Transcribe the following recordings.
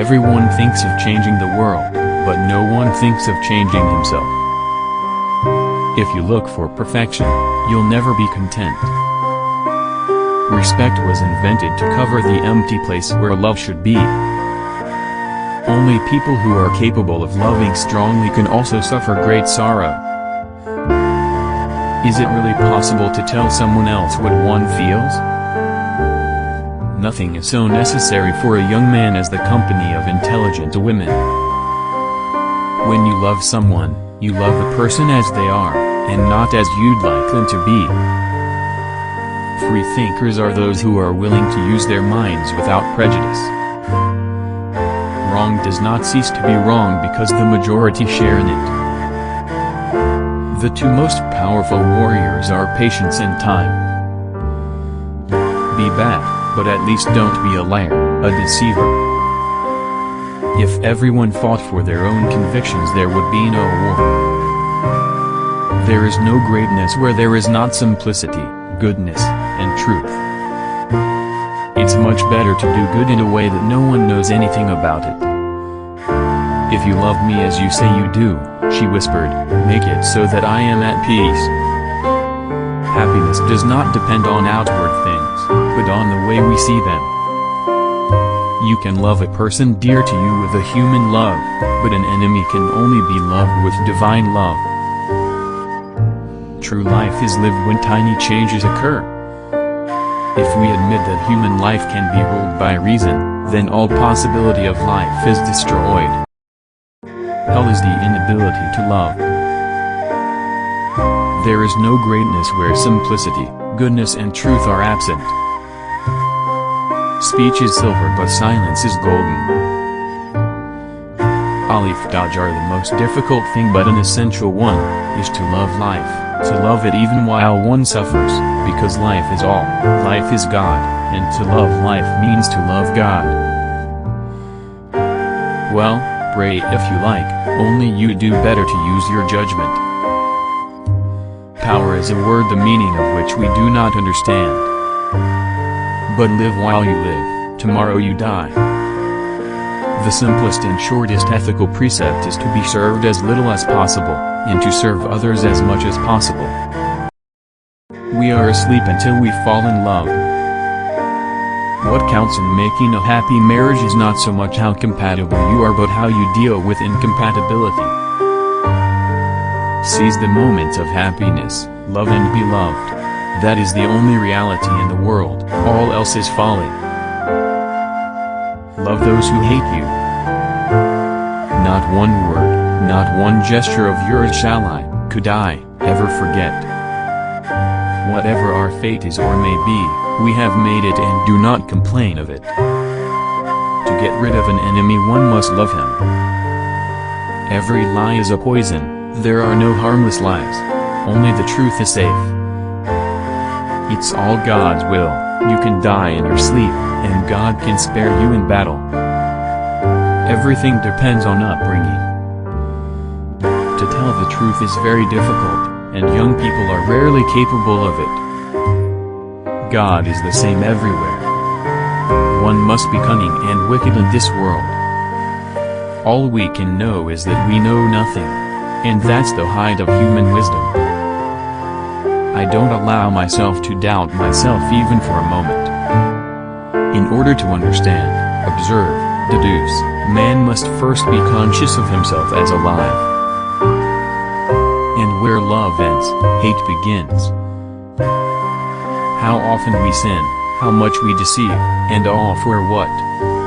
Everyone thinks of changing the world, but no one thinks of changing himself. If you look for perfection, you'll never be content. Respect was invented to cover the empty place where love should be. Only people who are capable of loving strongly can also suffer great sorrow. Is it really possible to tell someone else what one feels? Nothing is so necessary for a young man as the company of intelligent women. When you love someone, you love the person as they are, and not as you'd like them to be. Free thinkers are those who are willing to use their minds without prejudice. Wrong does not cease to be wrong because the majority share in it. The two most powerful warriors are patience and time. Be bad, but at least don't be a liar, a deceiver. If everyone fought for their own convictions, there would be no war. There is no greatness where there is not simplicity, goodness, and truth. It's much better to do good in a way that no one knows anything about it. If you love me as you say you do, she whispered, make it so that I am at peace. Happiness does not depend on outward things, but on the way we see them. You can love a person dear to you with a human love, but an enemy can only be loved with divine love. True life is lived when tiny changes occur. If we admit that human life can be ruled by reason, then all possibility of life is destroyed. Hell is the inability to love. There is no greatness where simplicity, goodness and truth are absent. Speech is silver but silence is golden. Alif Daj are the most difficult thing but an essential one, is to love life, to love it even while one suffers, because life is all, life is God, and to love life means to love God. Well, pray if you like, only you do better to use your judgment. Power is a word the meaning of which we do not understand. But live while you live, tomorrow you die. The simplest and shortest ethical precept is to be served as little as possible, and to serve others as much as possible. We are asleep until we fall in love. What counts in making a happy marriage is not so much how compatible you are but how you deal with incompatibility. Seize the moments of happiness, love and be loved. That is the only reality in the world, all else is folly. Love those who hate you. Not one word, not one gesture of yours shall I, could I, ever forget. Whatever our fate is or may be, we have made it and do not complain of it. To get rid of an enemy one must love him. Every lie is a poison, there are no harmless lies, only the truth is safe. It's all God's will, you can die in your sleep, and God can spare you in battle. Everything depends on upbringing. To tell the truth is very difficult, and young people are rarely capable of it. God is the same everywhere. One must be cunning and wicked in this world. All we can know is that we know nothing, and that's the height of human wisdom. I don't allow myself to doubt myself even for a moment. In order to understand, observe, deduce, man must first be conscious of himself as alive. And where love ends, hate begins. How often we sin, how much we deceive, and all for what?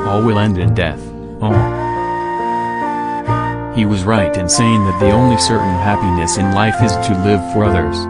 All will end in death, all. He was right in saying that the only certain happiness in life is to live for others.